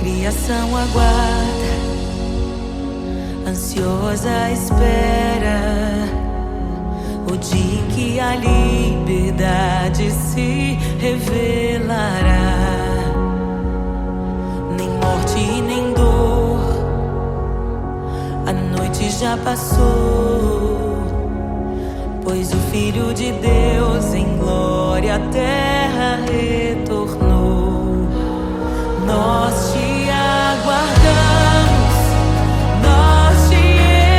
criação aguarda, ansiosa espera o dia em que a liberdade se revelará. Nem morte e nem dor, a noite já passou, pois o Filho de Deus em glória à terra retornou. Nós te aguardamos, nós te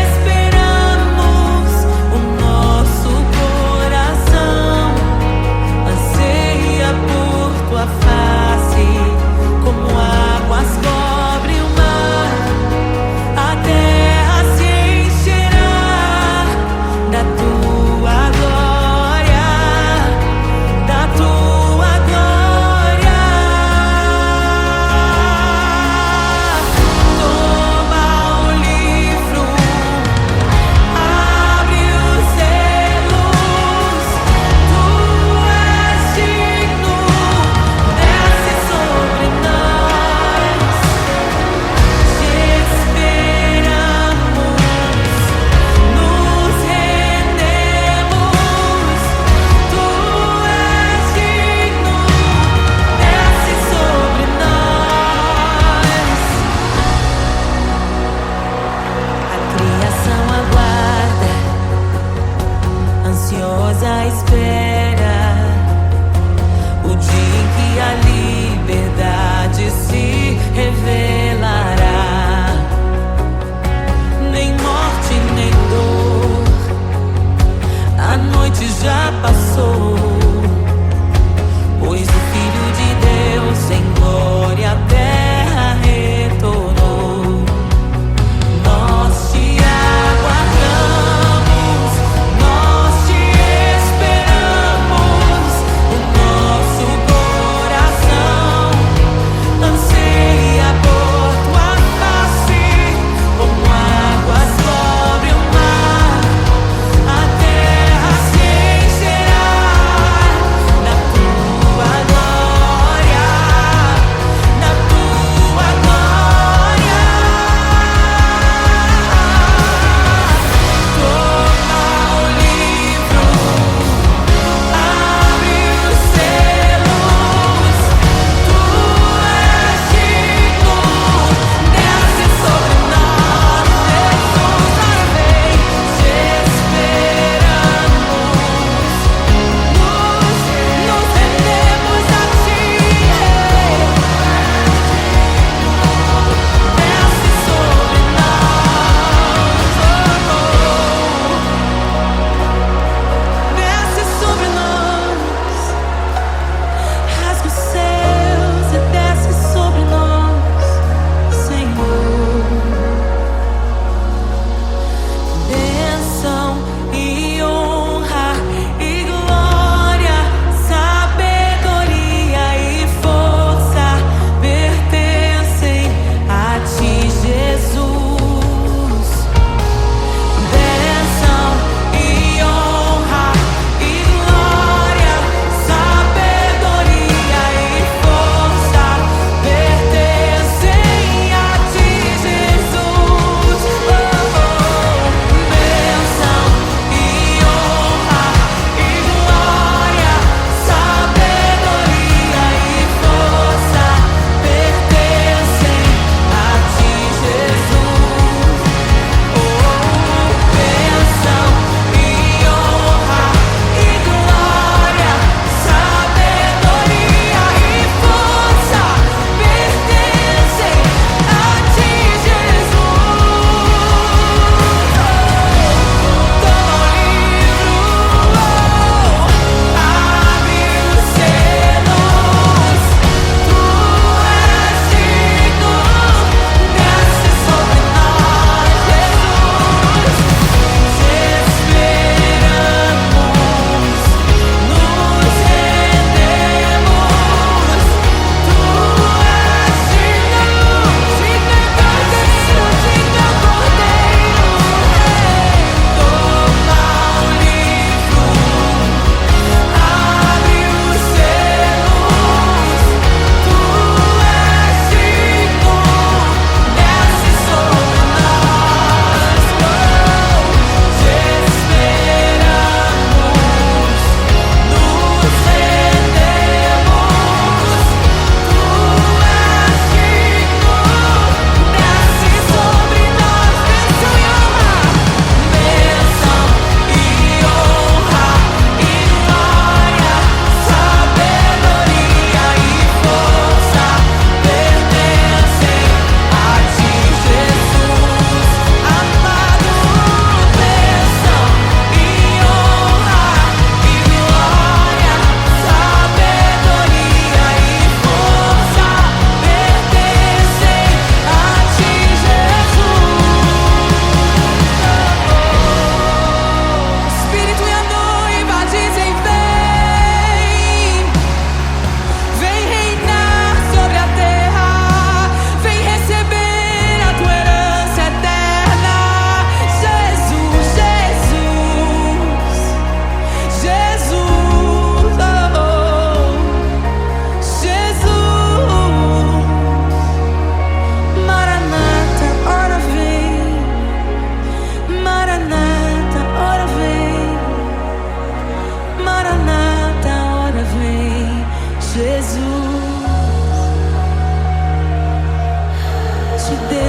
esperamos. O nosso coração anseia por tua face, como águas cobrem o mar. A terra se encherá da tua glória, da tua glória.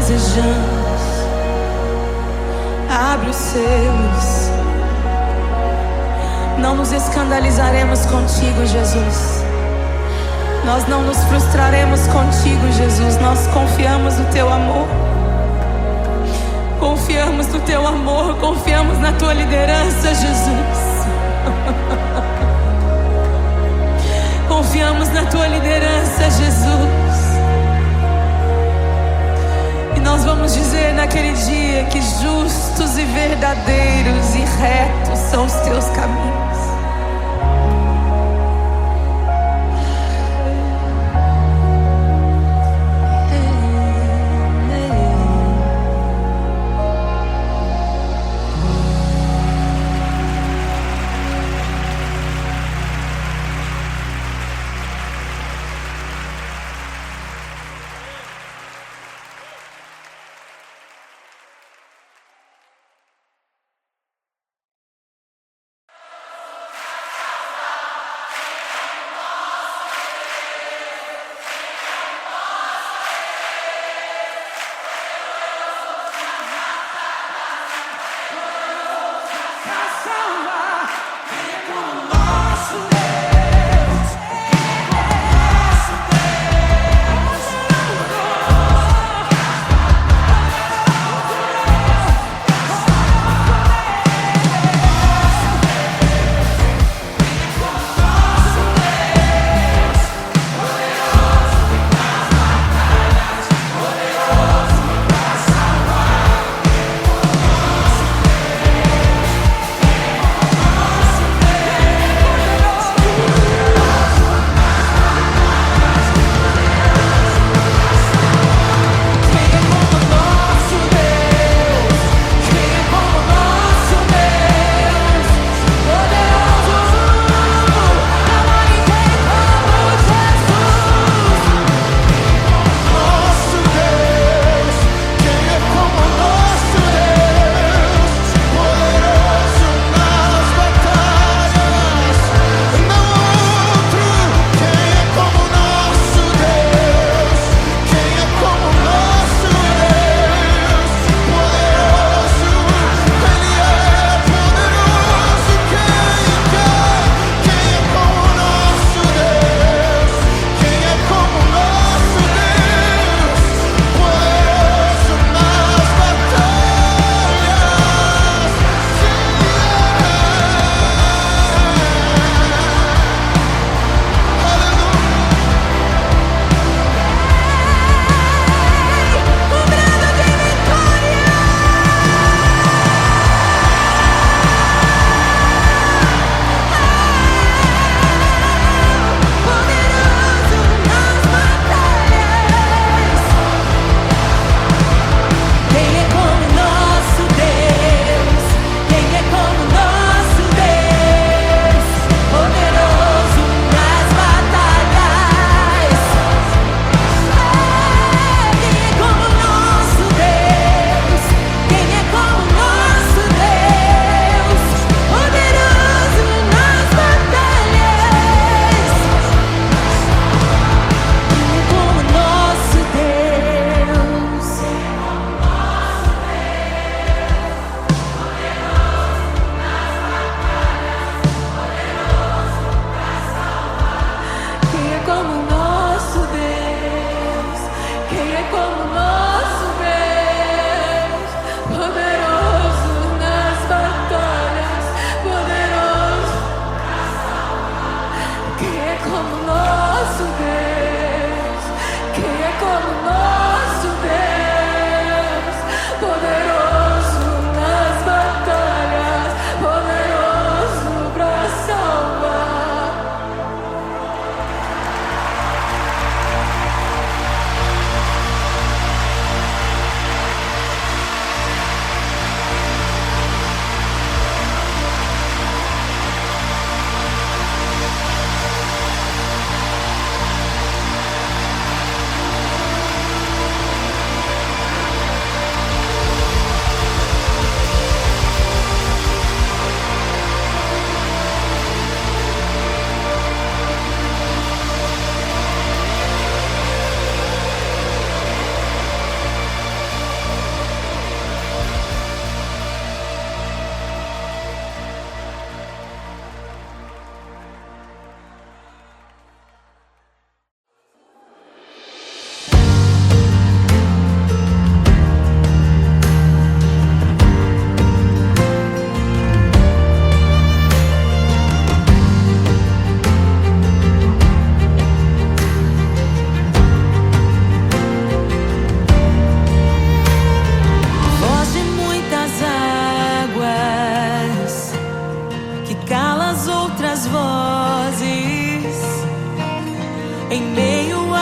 desejamos. Abre os selos. Não nos escandalizaremos contigo, Jesus. Nós não nos frustraremos contigo, Jesus. Nós confiamos no teu amor. Confiamos no teu amor. Confiamos na tua liderança, Jesus. Confiamos na tua liderança, Jesus. E nós vamos dizer naquele dia que justos e verdadeiros e retos são os teus caminhos.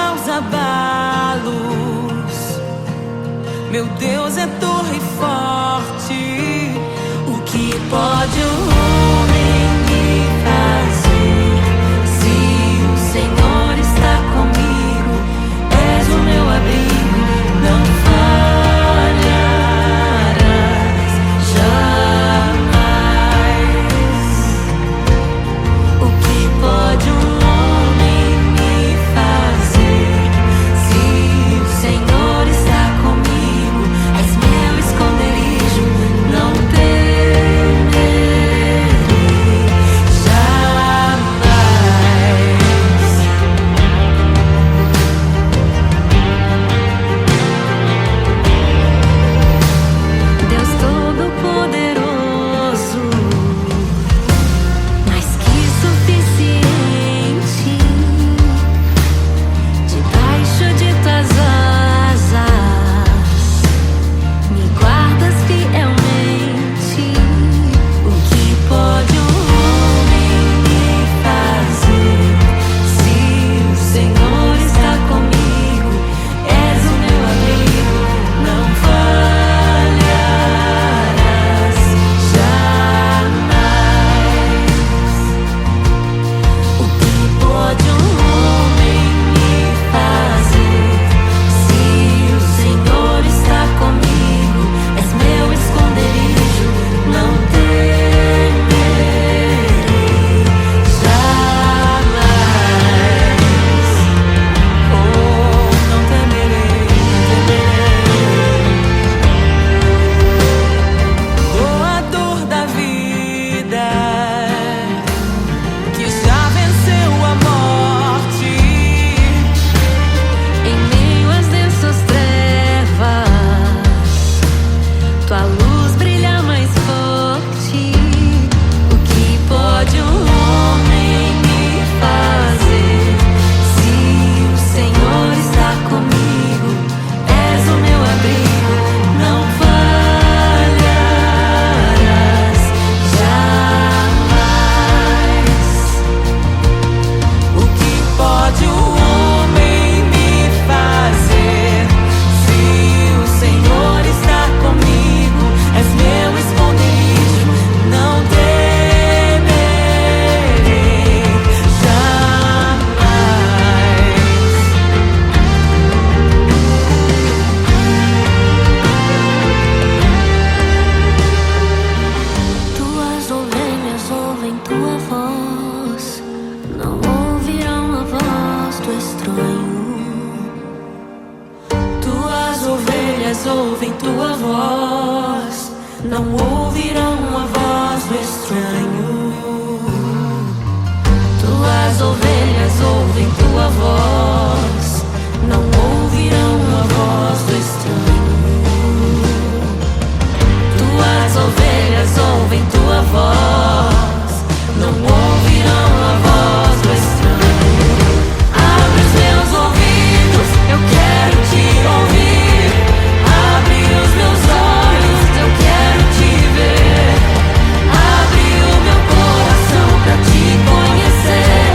aos abalos. Meu Deus é torre forte. O que pode o homem me fazer? Se o Senhor está comigo, és o meu abrigo, não falharás jamais. O que pode um homem me fazer? Se o Senhor está comigo, és meu esconderijo, não temerei jamais. Deus Todo-Poderoso, mais que suficiente, debaixo de tuas asas me guardas fielmente. O que pode um homem me fazer? Se o Senhor está comigo, és o meu abrigo, não falharás jamais. O que pode um homem me fazer? Se o Senhor está comigo, és meu esconderijo, não temerei jamais. Oh, não temerei, doador da vida, que já venceu a morte. Em meio às densas trevas, tua luz brilha mais forte. O que pode um homem me fazer? Se o Senhor está comigo, és o meu abrigo, não falharás jamais. O que pode o homem me fazer? Se o Senhor está comigo, és meu esconderijo, não temerei jamais. Tuas ovelhas ouvem tua voz, não ouvirão a voz do estranho. Tuas ovelhas ouvem tua voz, não ouvirão a voz do estranho. Tuas ovelhas ouvem tua voz, não ouvirão a voz do estranho. Tuas ovelhas ouvem tua voz, não ouvirão a voz do estranho. Abre os meus ouvidos, eu quero te ouvir. Abre os meus olhos, eu quero te ver. Abre o meu coração pra te conhecer.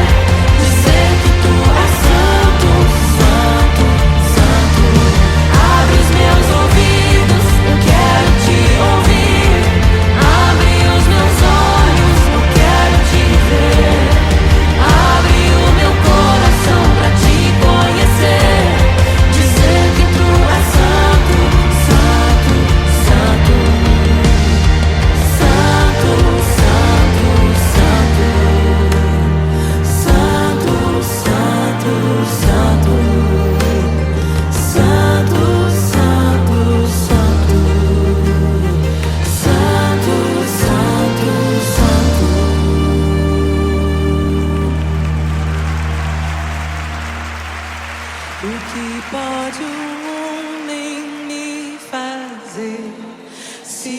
Dizer que tu és santo, santo, santo. Abre os meus ouvidos, eu quero te ouvir. Abre os meus olhos, eu quero te ver. Abre o meu coração pra te conhecer. Dizer que tu és santo, santo, santo. Santo, santo, santo. Santo, santo, santo. Santo, santo, santo. Santo, santo, santo. O que pode um homem me fazer? Se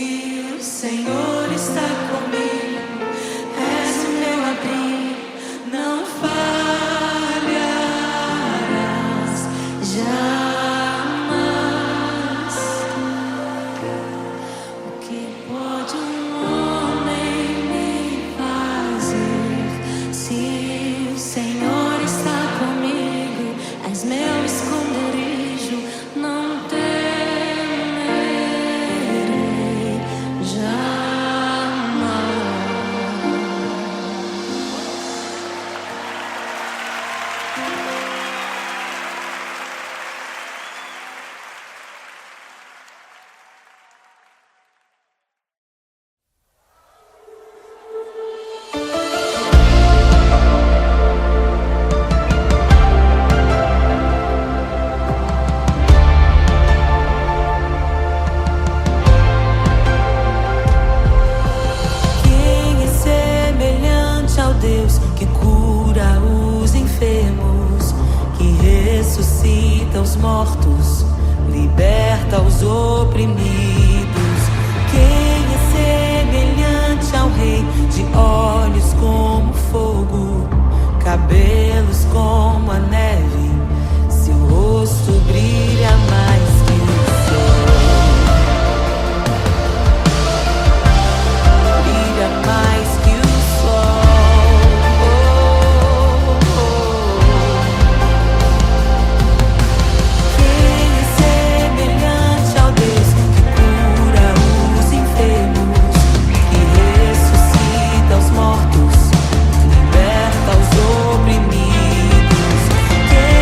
o Senhor está comigo, és o meu abrigo, não falharás jamais. O que pode um homem me fazer? Se o Senhor está comigo, és meu os mortos, liberta os oprimidos. Quem é semelhante ao Rei, de olhos como fogo, cabelos como a neve, seu rosto brilha mais que o sol. Brilha mais que o sol. Quem é semelhante ao Deus que cura os enfermos, que ressuscita os mortos, liberta os oprimidos? Quem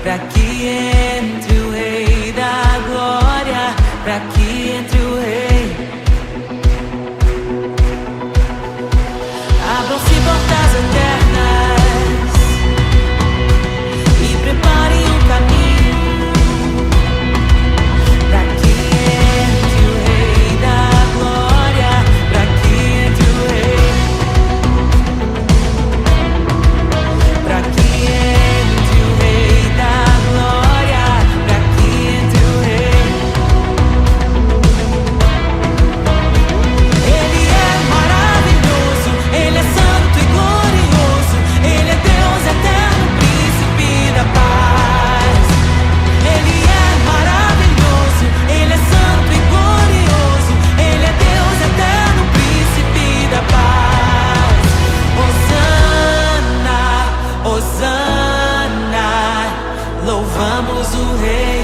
pra que entre o Rei da Glória, pra que entre o Rei. Abram-se portas eternas e preparem o caminho pra que entre o Rei da Glória, pra que entre o Rei, pra que entre o Rei da Glória, pra que entre o Rei. Ele é maravilhoso, Ele é santo e glorioso, Ele é Deus eterno, príncipe da paz. Ele é maravilhoso, Ele é santo e glorioso, Ele é Deus eterno, príncipe da paz. Hosana, Hosana, louvamos o Rei,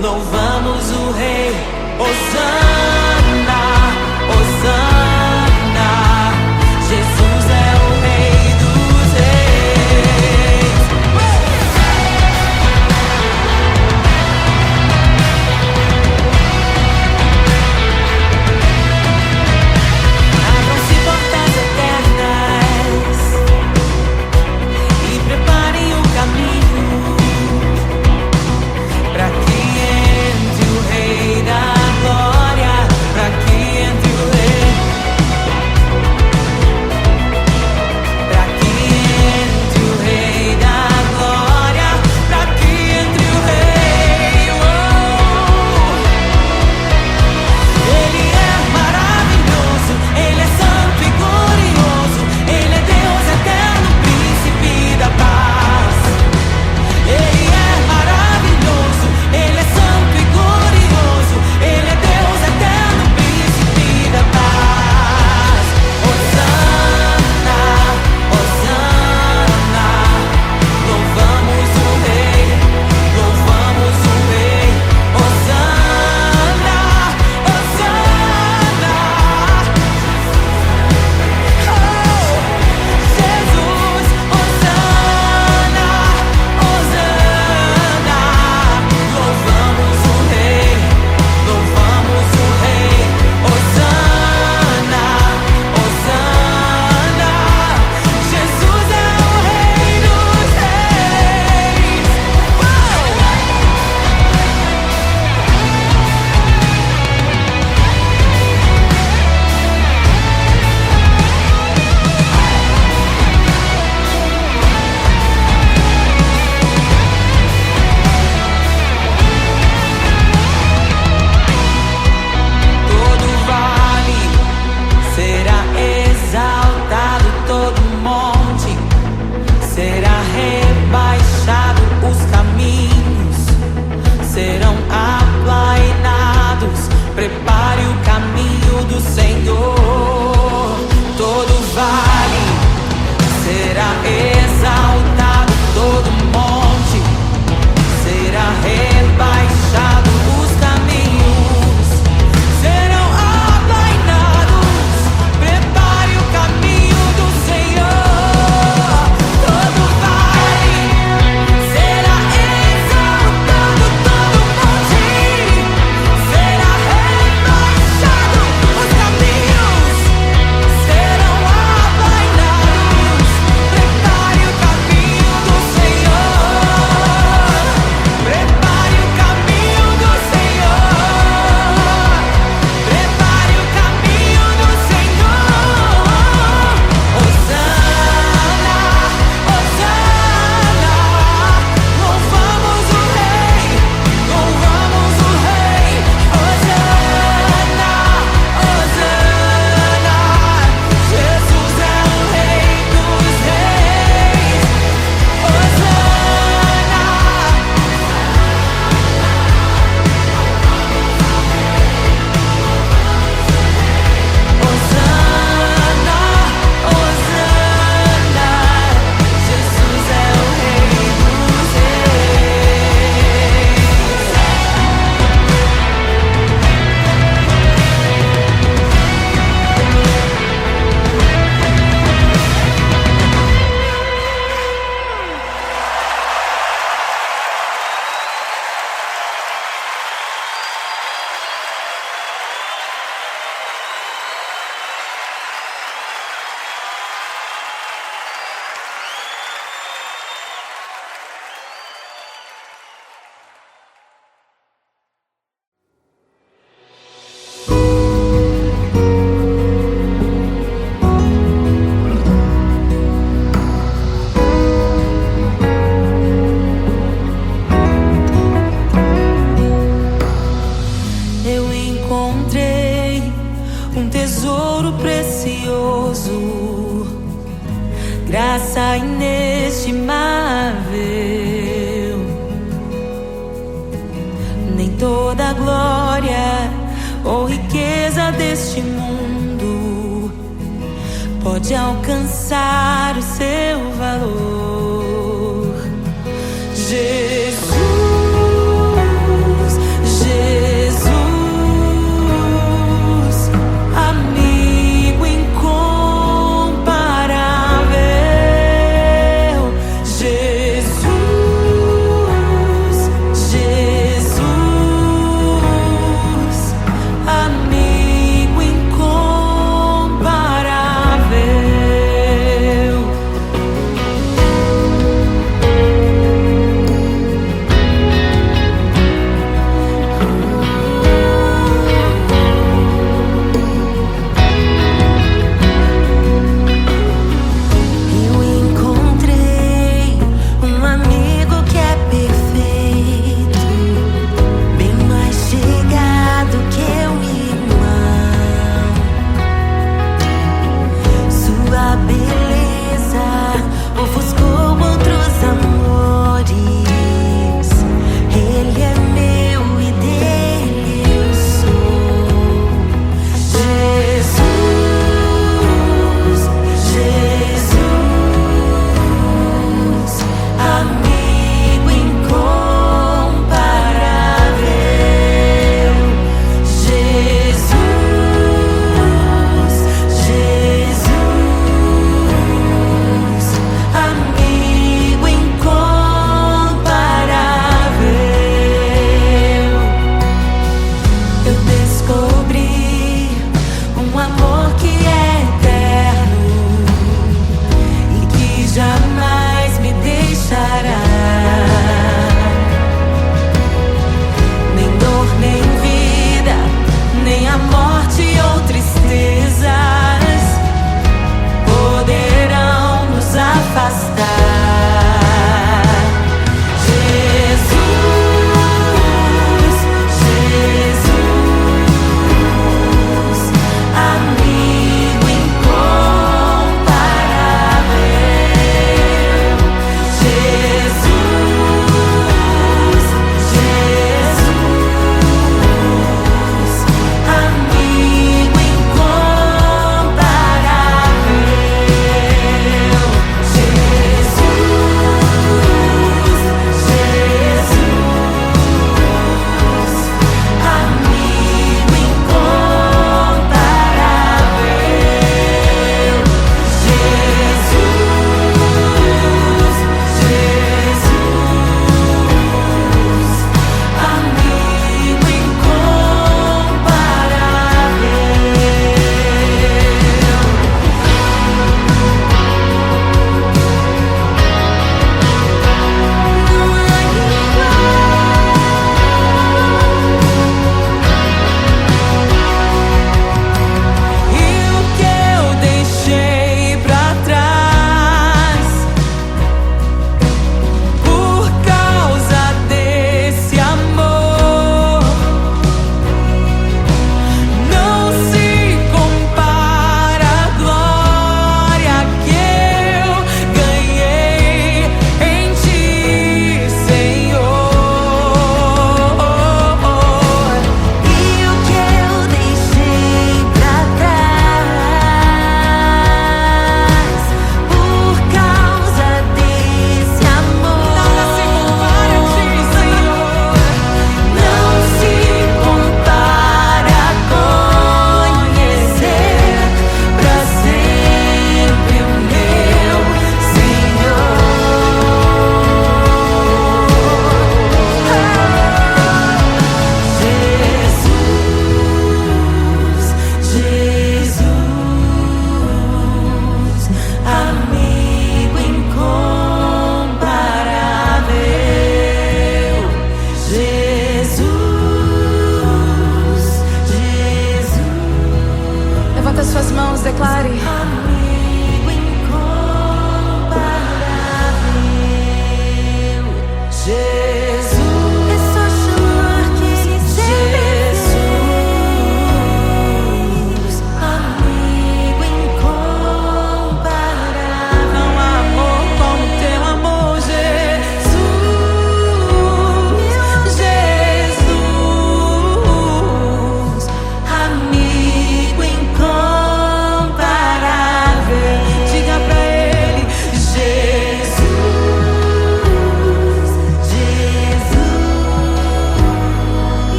louvamos o Rei. Hosana, Hosana, Jesus é o Rei dos Reis. Abram-se portas eternas e preparem o caminho pra que entre o Rei da Glória, pra que entre o Rei, pra que entre o Rei da Glória, pra que entre o Rei. Ele é maravilhoso, Ele é santo e glorioso, Ele é Deus eterno, príncipe da paz. Ele é maravilhoso, Ele é santo e glorioso, Ele é Deus eterno, príncipe da paz. Hosana, Hosana, louvamos o Rei, louvamos o Rei. Hosana, Hosana, oh, Jesus, Hosana, Hosana, louvamos o Rei, louvamos o Rei. Hosana, Hosana, Jesus é o Rei dos Reis. Todo vale será exaltado, todo monte será rebaixado, os caminhos serão aplainados. Prepare o caminho do Senhor. Todo vale será exaltado, todo monte será rebaixado, os caminhos serão aplainados. Prepare o caminho do Senhor. Todo vale toda glória ou riqueza deste mundo pode alcançar o seu valor. Jesus, Jesus, amigo incomparável. Jesus, Jesus, amigo incomparável.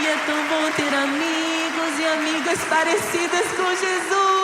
E é tão bom ter amigos e amigas parecidas com Jesus.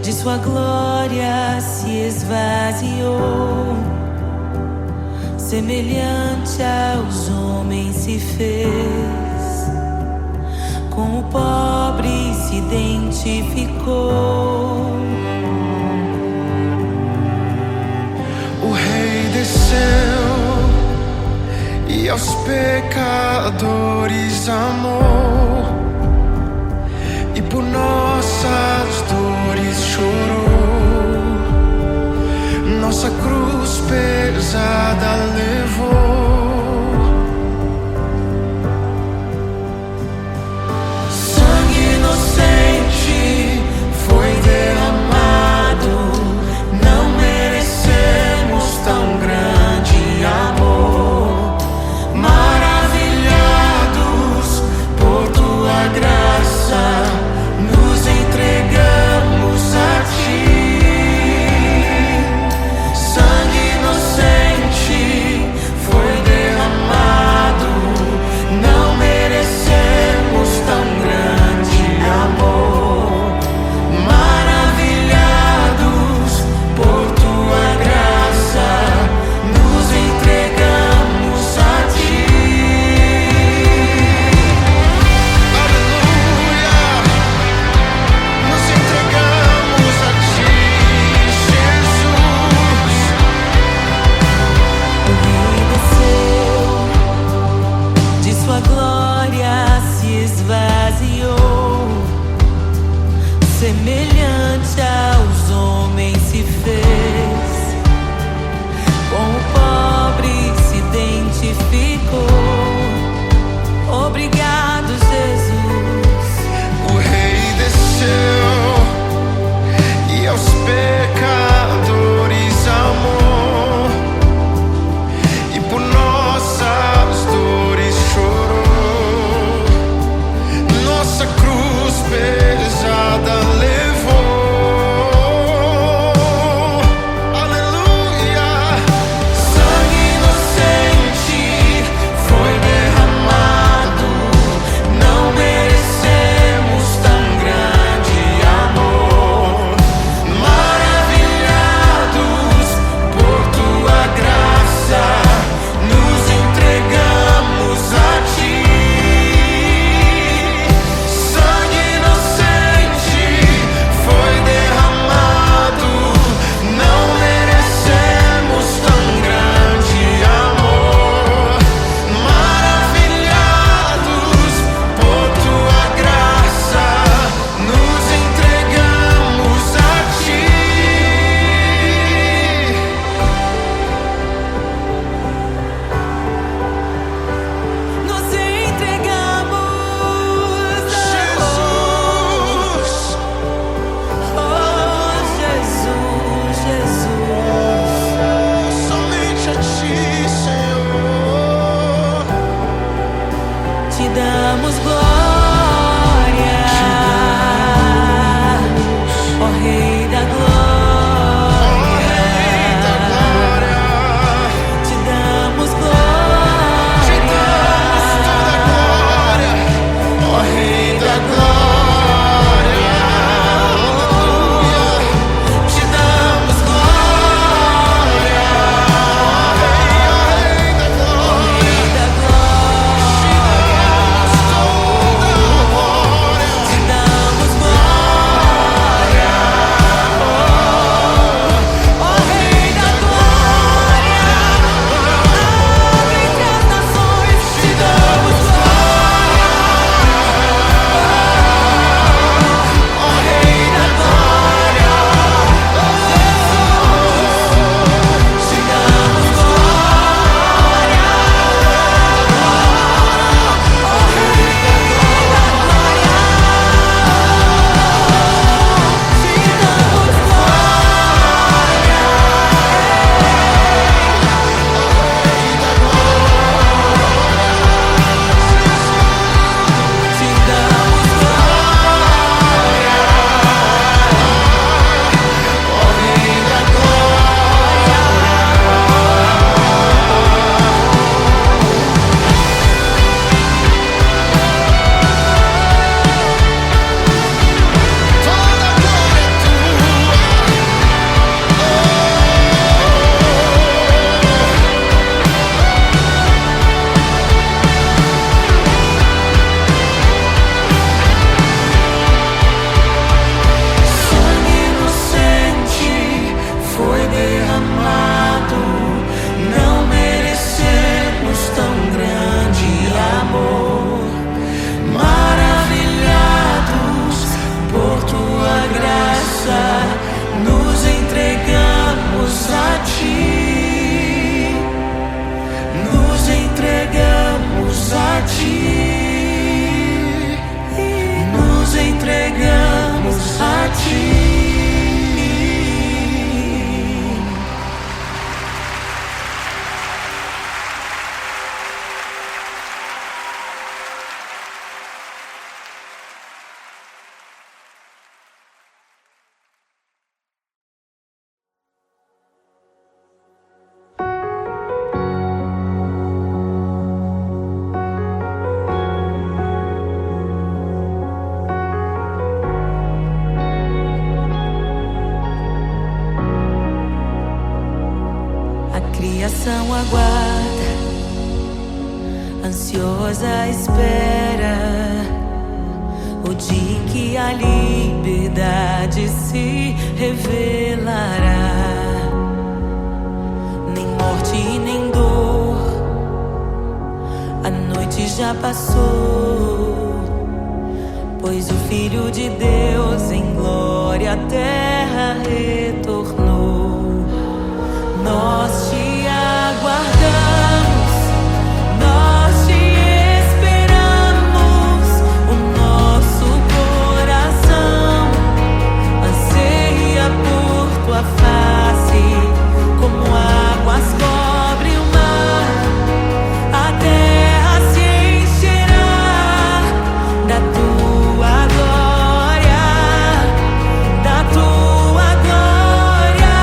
de sua glória se esvaziou, semelhante aos homens se fez, com o pobre se identificou. O Rei desceu e aos pecadores amou, e por nossas dores chorou, nossa cruz pesada levou. Sangue inocente foi derramado, não merecemos tão grande amor. Maravilhados por tua graça, nos entregamos a ti. Sangue inocente foi derramado, não merecemos tão grande amor. Maravilhados por tua graça, nos entregamos a ti. Aleluia! Nos entregamos a ti, Jesus. O Rei desceu, de sua glória se esvaziou, semelhante aos homens se fez, com o pobre se identificou. Obrigado, Jesus. O Rei desceu e aos pecadores amou, e por nossas dores chorou, nossa cruz pesada levou. coração aguarda, ansiosa espera o dia em que a liberdade se revelará. Nem morte nem dor, a noite já passou, pois o Filho de Deus em glória à terra retornou. Nós te aguardamos, nós te esperamos. O nosso coração anseia por tua face, como águas cobrem o mar. A terra se encherá da tua glória, da tua glória.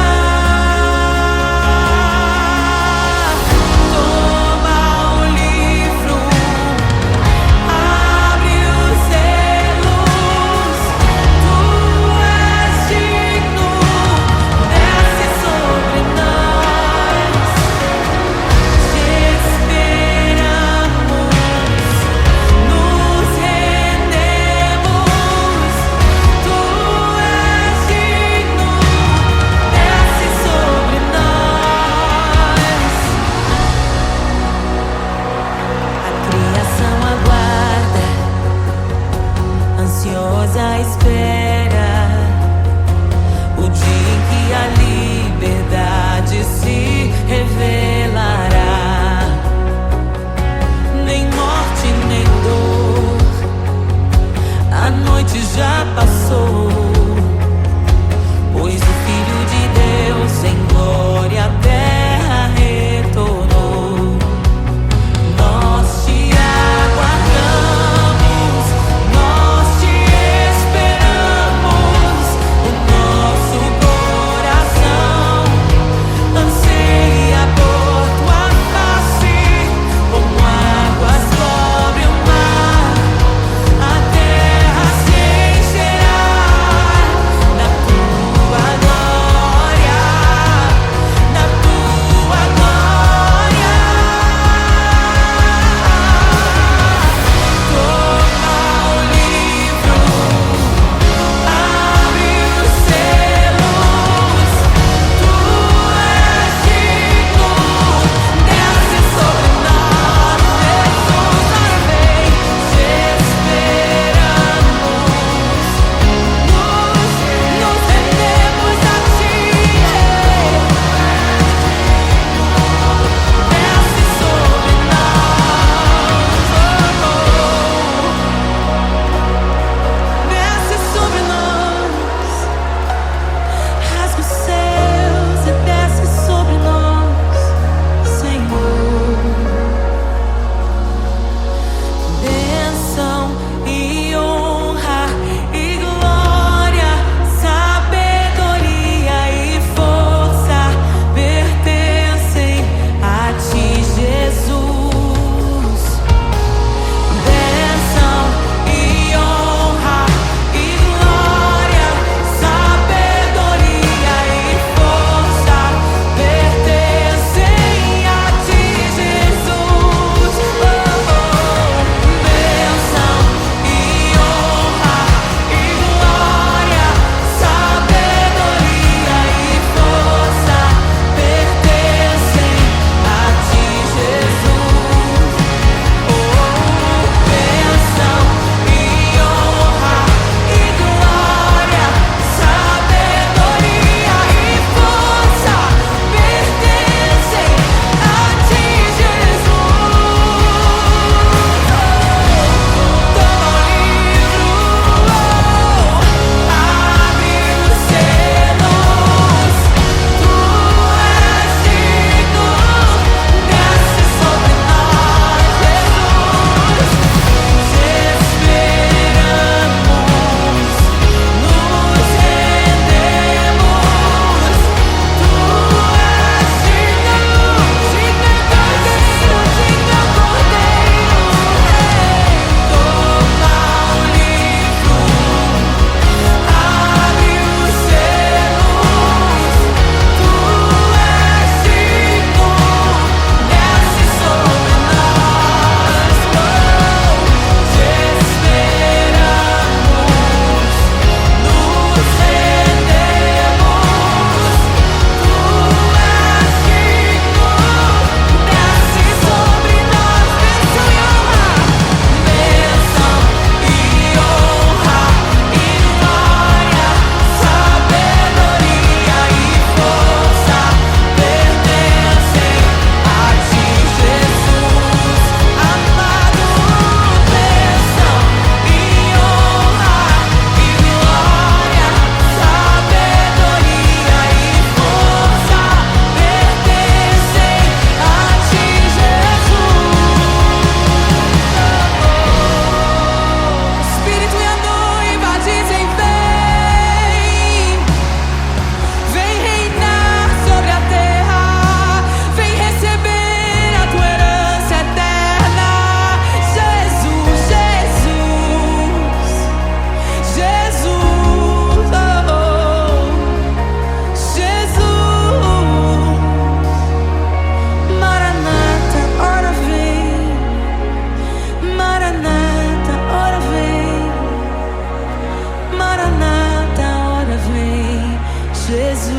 Jesus,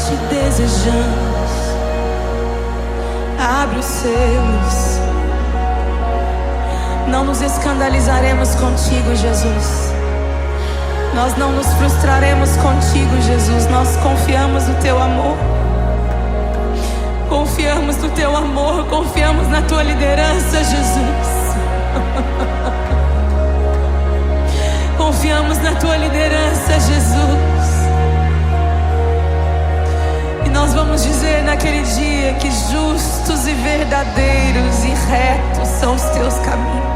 te desejamos. Abre os selos. Não nos escandalizaremos contigo, Jesus. Nós não nos frustraremos contigo, Jesus. Nós confiamos no teu amor. Confiamos no teu amor. Confiamos na tua liderança, Jesus. Confiamos na tua liderança, Jesus. E nós vamos dizer naquele dia que justos e verdadeiros e retos são os teus caminhos.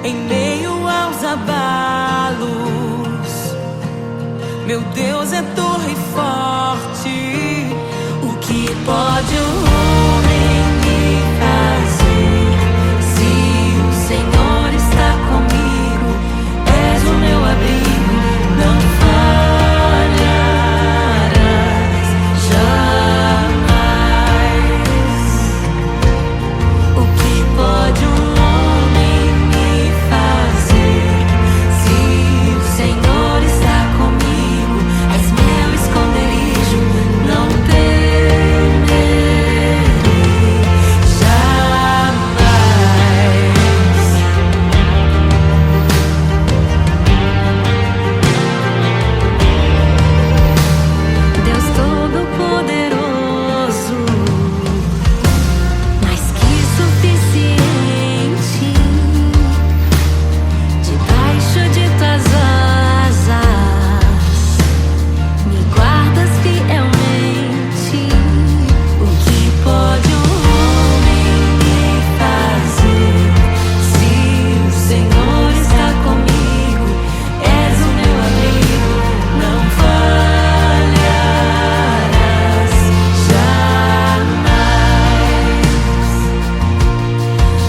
em meio aos abalos. Meu Deus é torre forte. O que pode o homem me fazer? Se o Senhor está comigo, és o meu abrigo, não falharás jamais. O que pode um homem me fazer? Se o Senhor está comigo, és meu esconderijo, não temerei jamais. Deus Todo-Poderoso, mais que suficiente, debaixo de tuas asas, me guardas fielmente. O que pode um homem me fazer? Se o Senhor está comigo, és o meu amigo, não falharás jamais.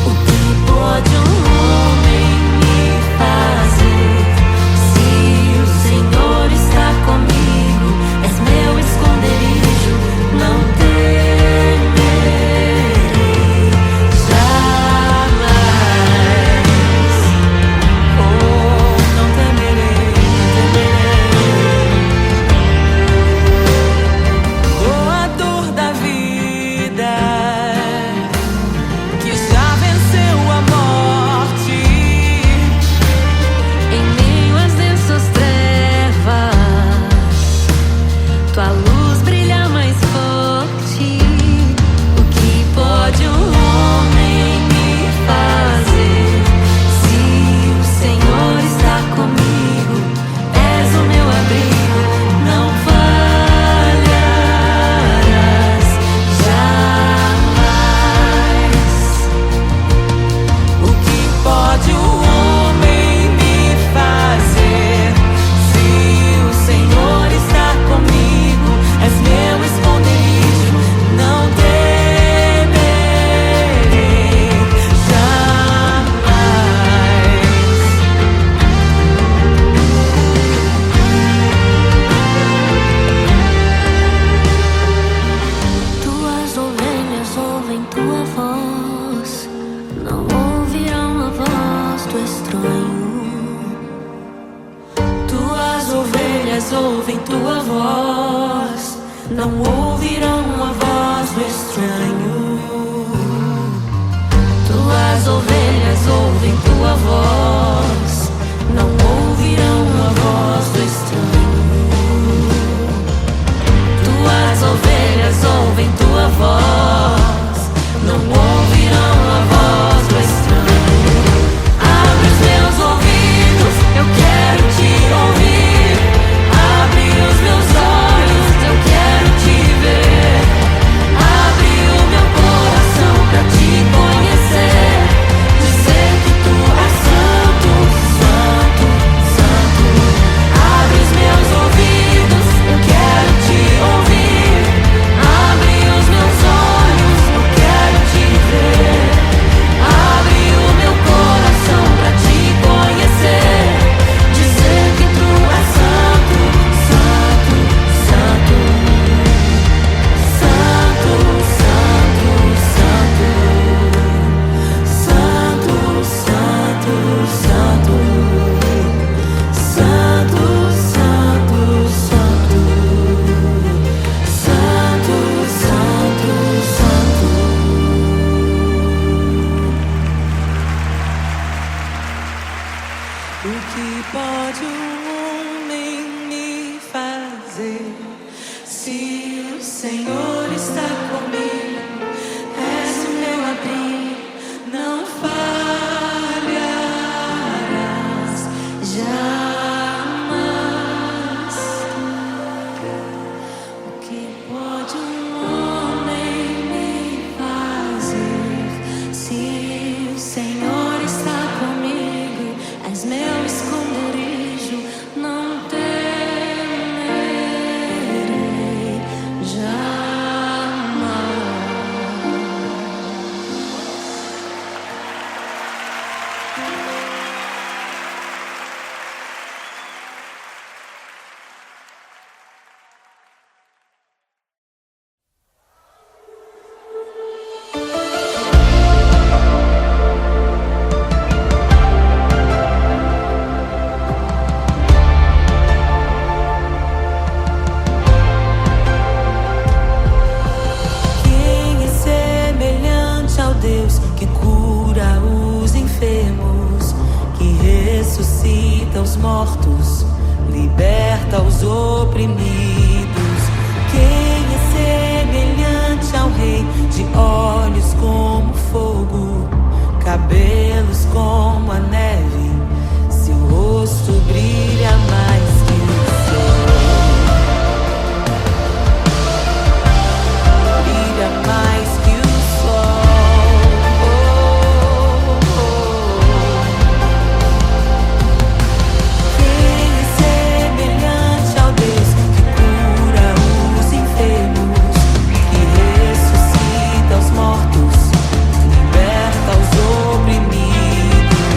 O que pode um homem me fazer? Se o Senhor está comigo, és meu esconderijo, não temerei jamais. Oh, não temerei, doador da vida, que já venceu a morte, em meio às densas trevas, tua luz brilha mais forte. O que pode um homem me fazer? Se o Senhor está comigo, és o meu abrigo, não falharás jamais. O que pode um homem me fazer? Se o Senhor está comigo, és meu esconderijo, não temerei jamais. Tuas ovelhas ouvem tua voz, não ouvirão a voz do estranho. Tuas ovelhas ouvem tua voz, não ouvirão a voz do estranho. Tuas ovelhas ouvem tua voz, não ouvirão a voz do estranho. Tuas ovelhas ouvem tua voz, não ouvirão a voz do estranho. Abre os meus ouvidos, eu quero te ouvir. Abre os meus olhos, eu quero te ver. Abre o meu coração pra te conhecer. Dizer que tu és santo, santo, santo. Abre os meus ouvidos, eu quero te ouvir. Abre os meus olhos, eu quero te ver. Abre o meu coração pra te conhecer. Dizer que tu és santo, santo, santo. Santo, santo, santo. Santo, santo, santo. Santo, santo, santo. Santo, santo, santo. O que pode um homem me fazer? Se o Senhor está comigo, és o meu abrigo, não falharás jamais. O que pode um homem me fazer? Se o Senhor está comigo, os mortos, liberta os oprimidos. Quem é semelhante ao Rei, de olhos como fogo, cabelos como a neve, seu rosto brilha mais que o sol. Brilha mais que o sol. Quem é semelhante ao Deus que cura os enfermos, que ressuscita os mortos, liberta os oprimidos?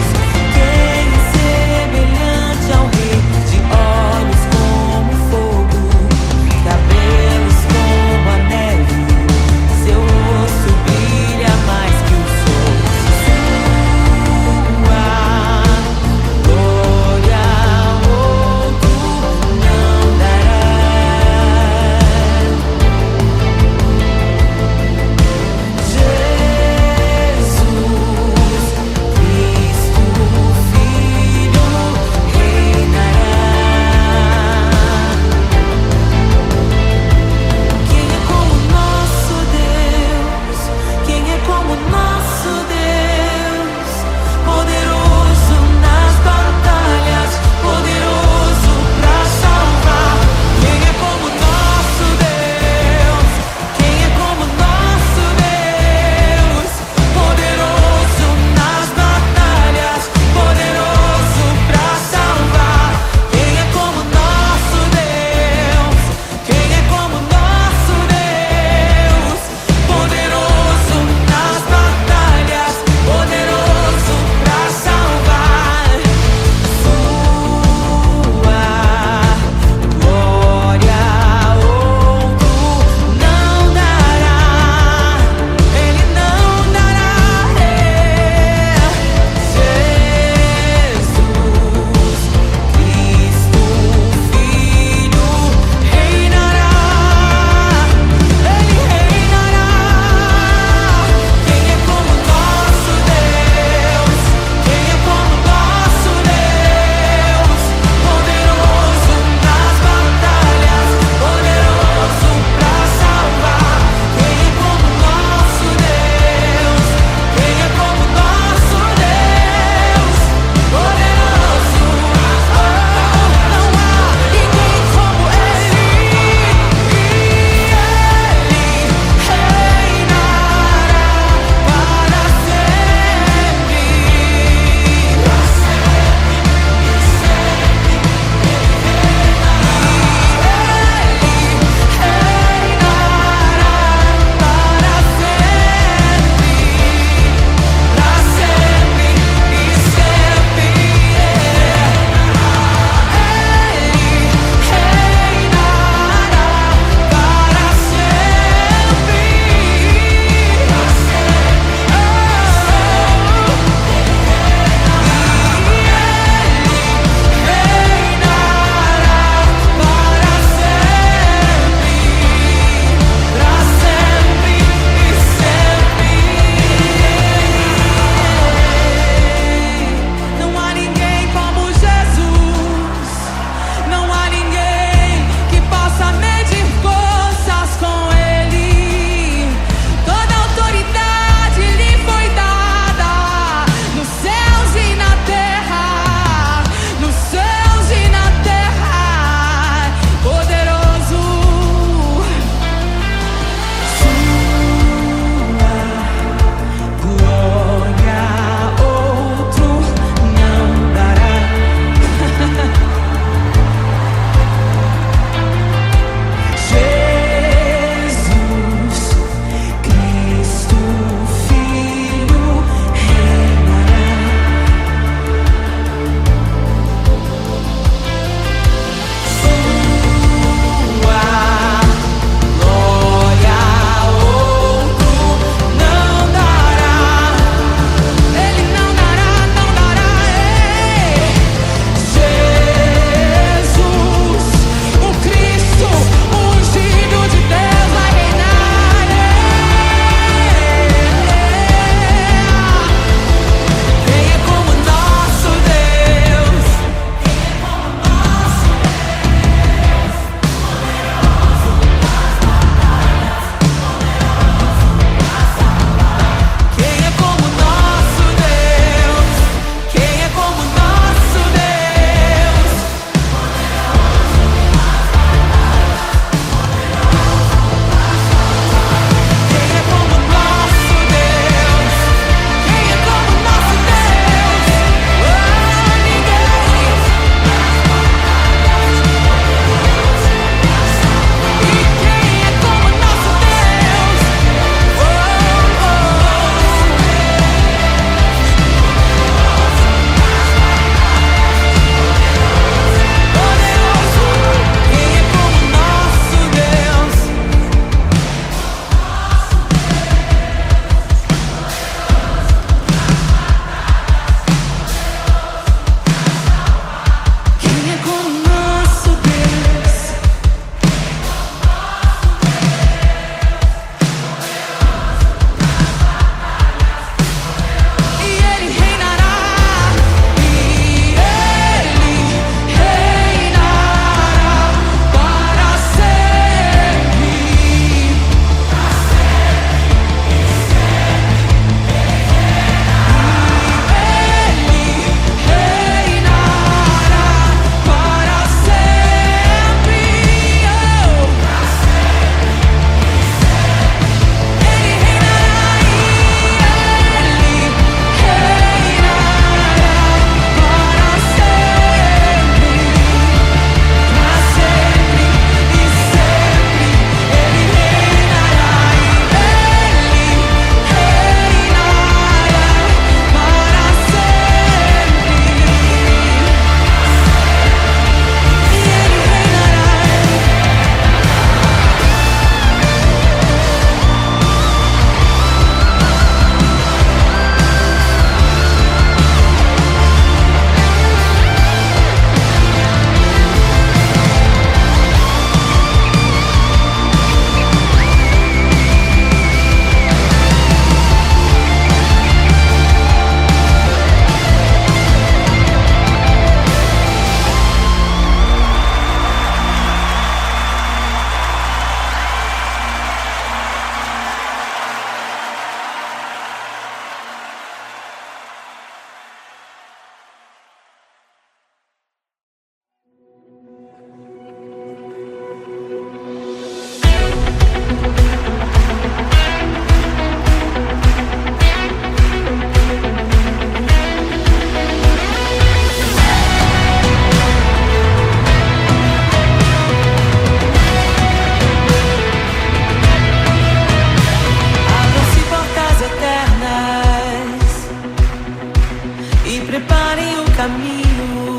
e preparem o caminho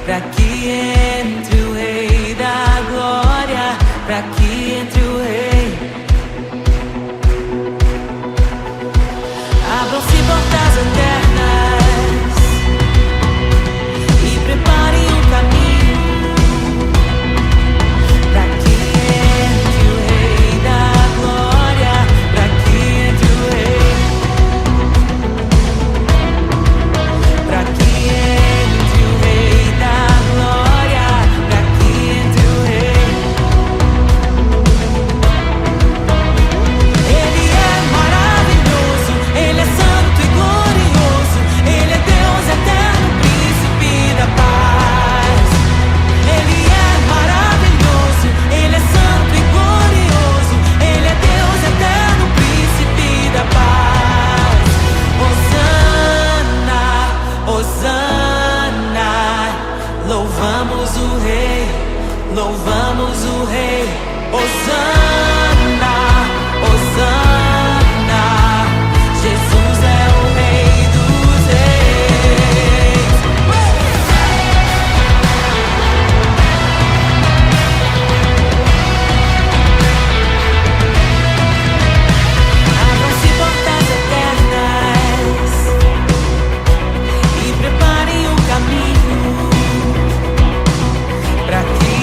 para que entre o Rei da Glória, para que entre o Rei. Abram-se portas eternas e preparem o caminho para que entre o Rei da Glória, para que entre o Rei, para que entre o Rei da Glória, para que entre o Rei. Ele é maravilhoso, Ele é santo e glorioso, Ele é Deus eterno, príncipe da paz. Ele é maravilhoso, Ele é santo e glorioso, Ele é Deus eterno, príncipe da paz. Hosana, Hosana, louvamos o Rei, louvamos o Rei. Hosana, Hosana, Jesus é o Rei dos Reis. Abram-se portas eternas e preparem o caminho para que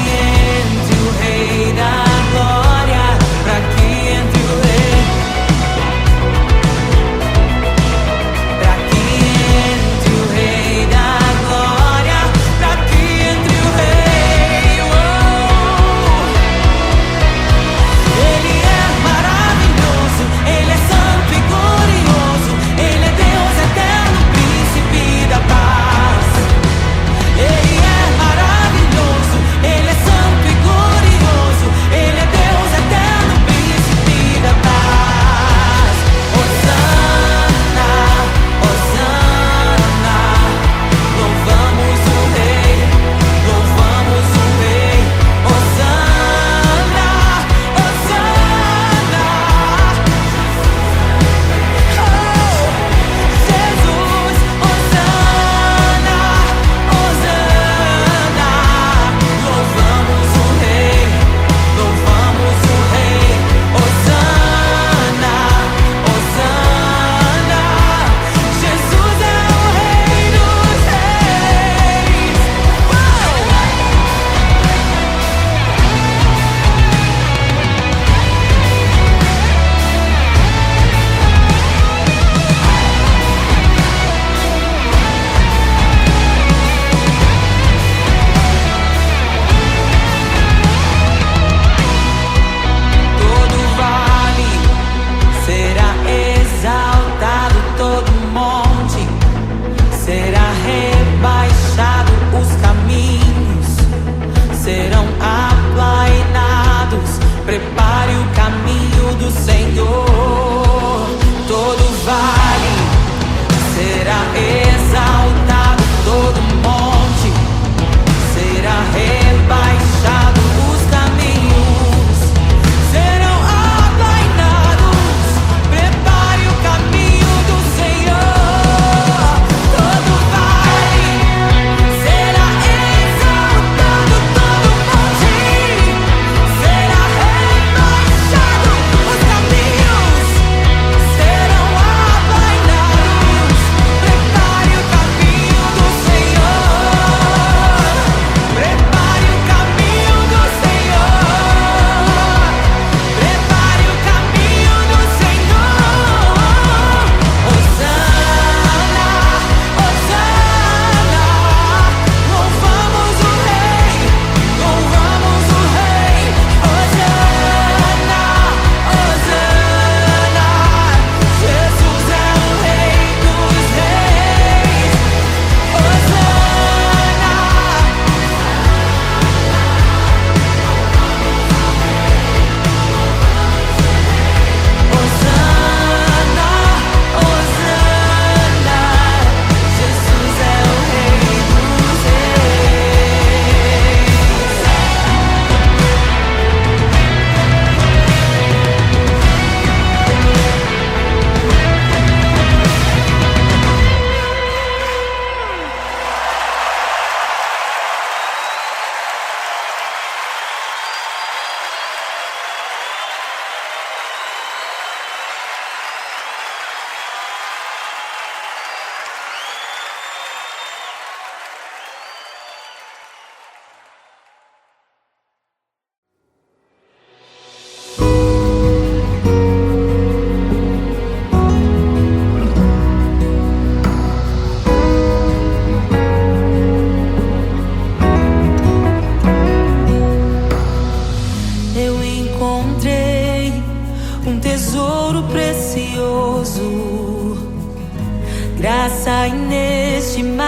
graça inestimável.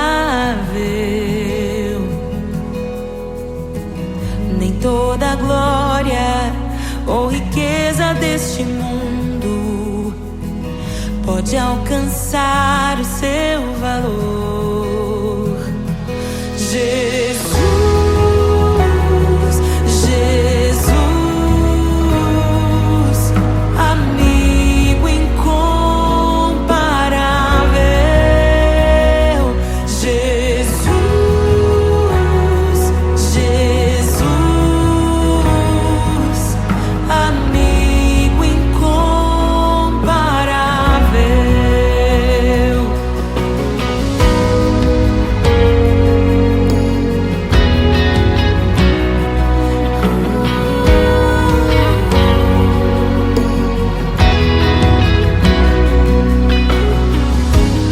Nem toda a glória ou riqueza deste mundo pode alcançar o seu valor. Jesus, Jesus, amigo incomparável. Jesus, Jesus, amigo incomparável.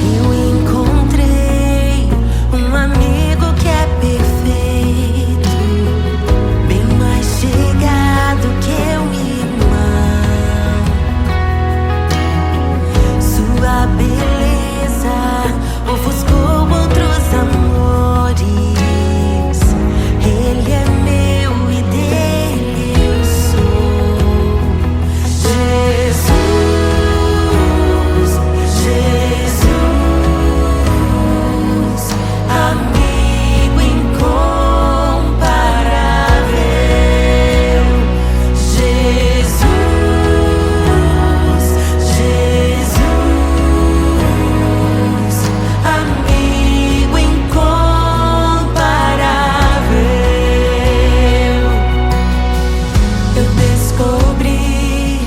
Eu encontrei um amigo que é perfeito, bem mais chegado que um irmão. Sua beleza ofuscou outros amores. Ele é meu e dele eu sou. Jesus, Jesus, amigo incomparável. Jesus, Jesus, amigo incomparável. Eu descobri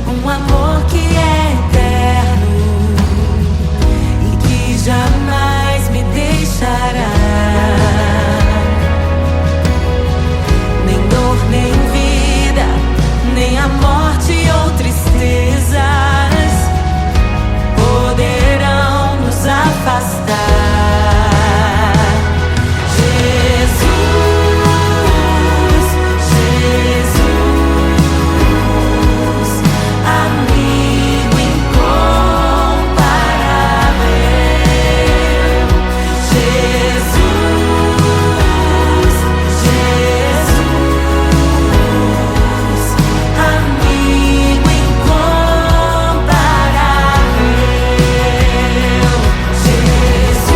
um amor que é eterno e que jamais me deixará. Nem dor, nem vida, nem a morte ou tristezas poderão nos afastar. Jesus, Jesus, amigo incomparável. Jesus, Jesus, amigo incomparável. Jesus,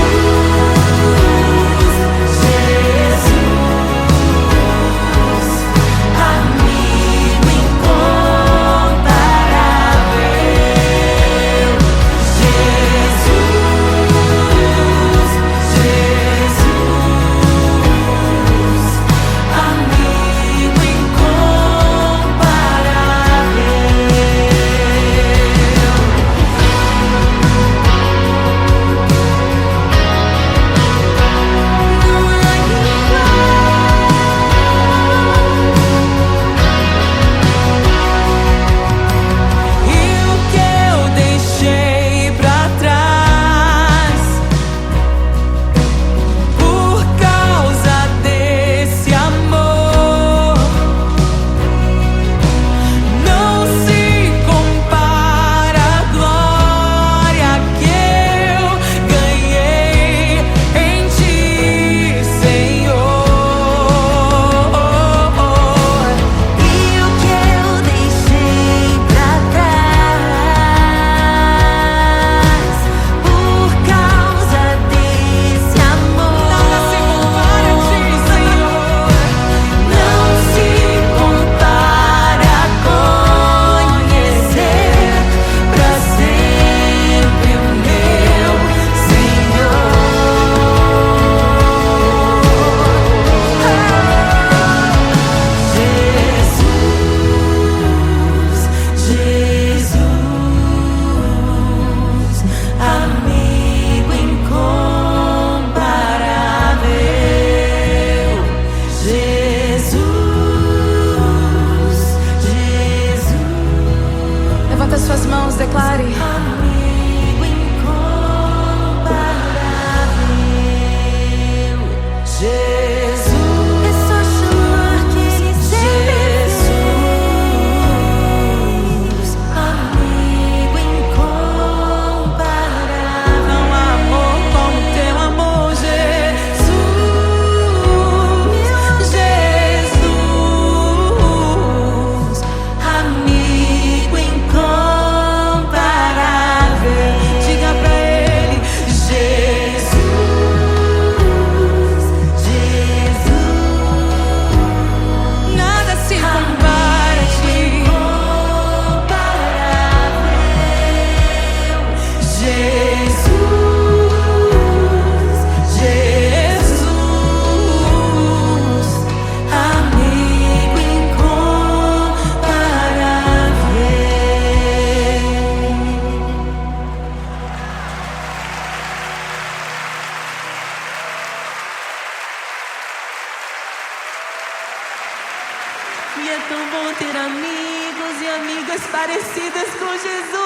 E é tão bom ter amigos e amigas parecidas com Jesus.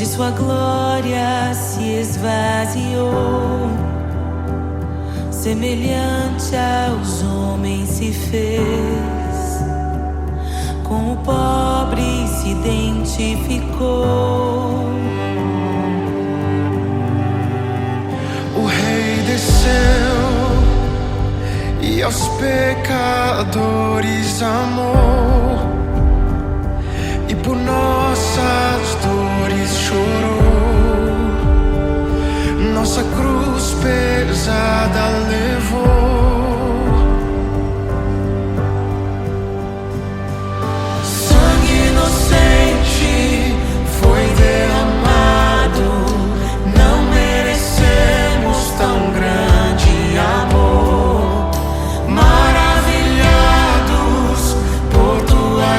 de sua glória se esvaziou, semelhante aos homens se fez, com o pobre se identificou. O Rei desceu e aos pecadores amou, e por nossas dores chorou, nossa cruz pesada levou. Sangue inocente foi derramado, não merecemos tão grande amor. Maravilhados por tua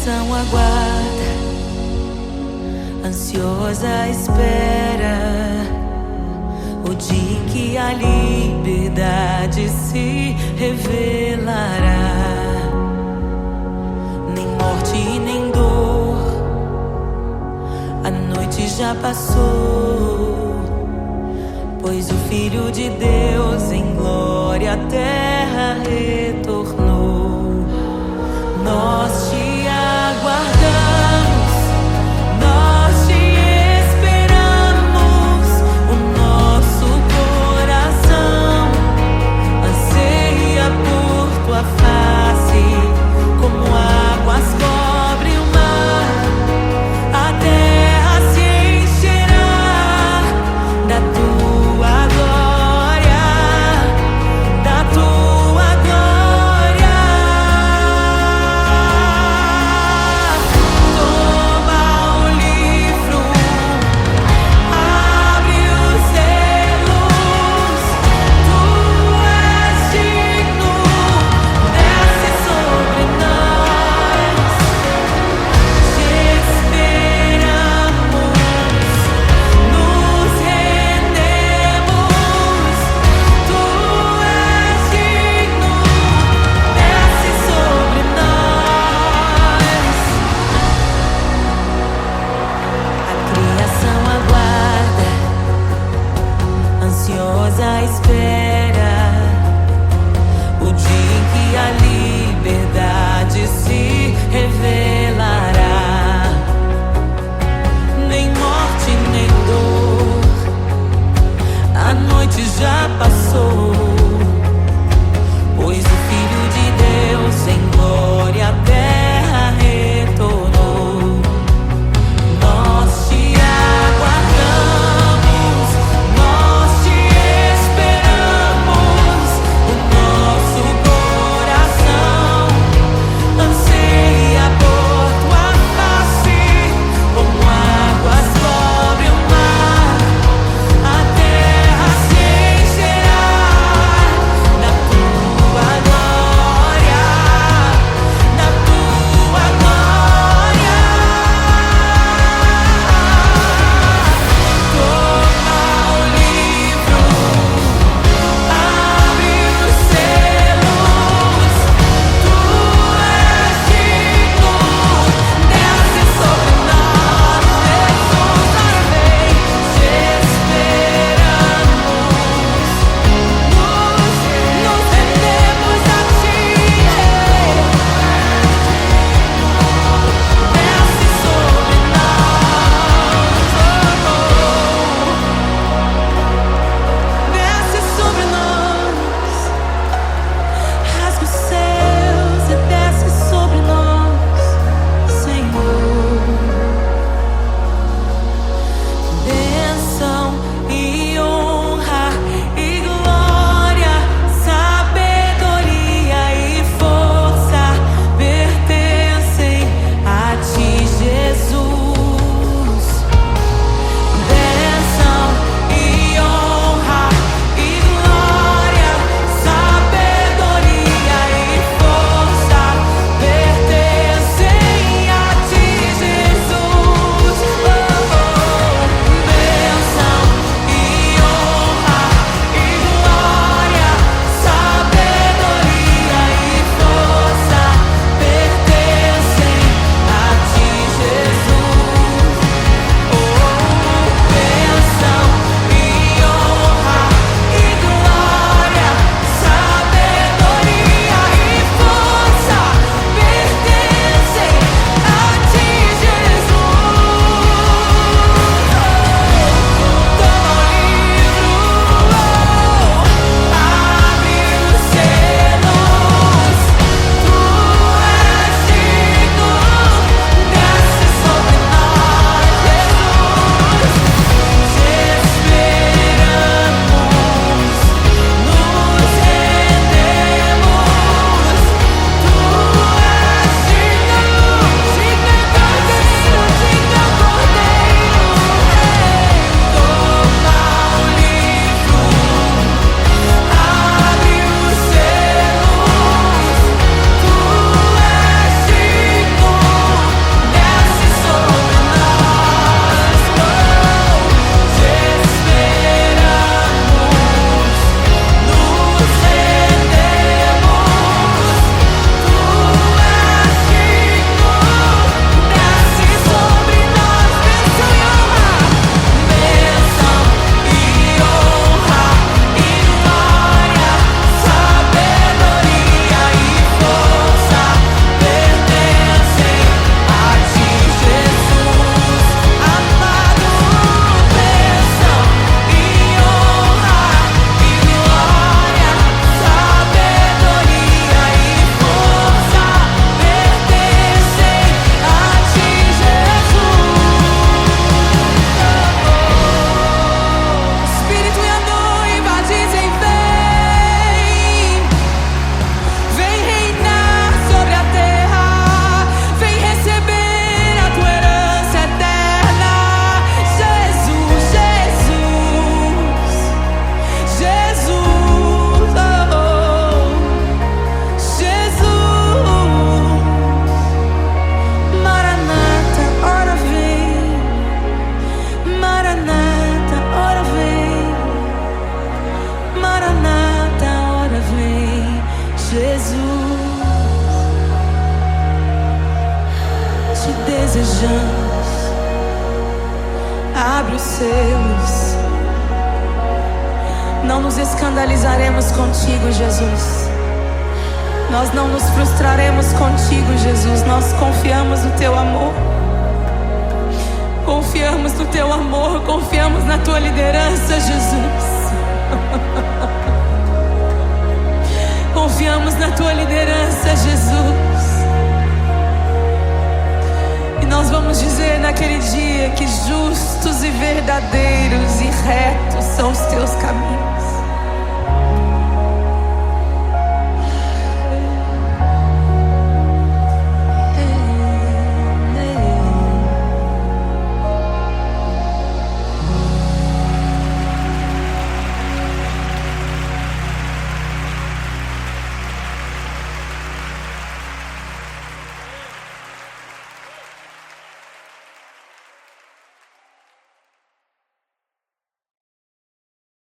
criação aguarda, ansiosa espera o dia em que a liberdade se revelará. Nem morte e nem dor, a noite já passou, pois o Filho de Deus em glória à terra retornou. Nós te aguardamos, nós te esperamos. O nosso coração anseia por tua face, como águas cobrem o mar. A terra se encherá da tua glória, da tua glória. Toma o livro, abre os selos. Tu és digno, desce sobre nós. Te esperamos, nos rendemos. Tu és digno, desce sobre nós. A criação aguarda, ansiosa espera o dia em que a liberdade se revelará. Nem morte, nem dor, a noite já passou, pois o Filho de Deus em glória à terra retornou. Nós te aguardamos, nós te esperamos. O nosso coração anseia por tua face, como águas cobrem o mar. A terra se encherá da tua glória, Jesus, te desejamos. Abre os selos. Não nos escandalizaremos contigo, Jesus. Nós não nos frustraremos contigo, Jesus. Nós confiamos no teu amor. Confiamos no teu amor. Confiamos na tua liderança, Jesus. Confiamos na tua liderança, Jesus. E nós vamos dizer naquele dia que justos e verdadeiros e retos são os teus caminhos.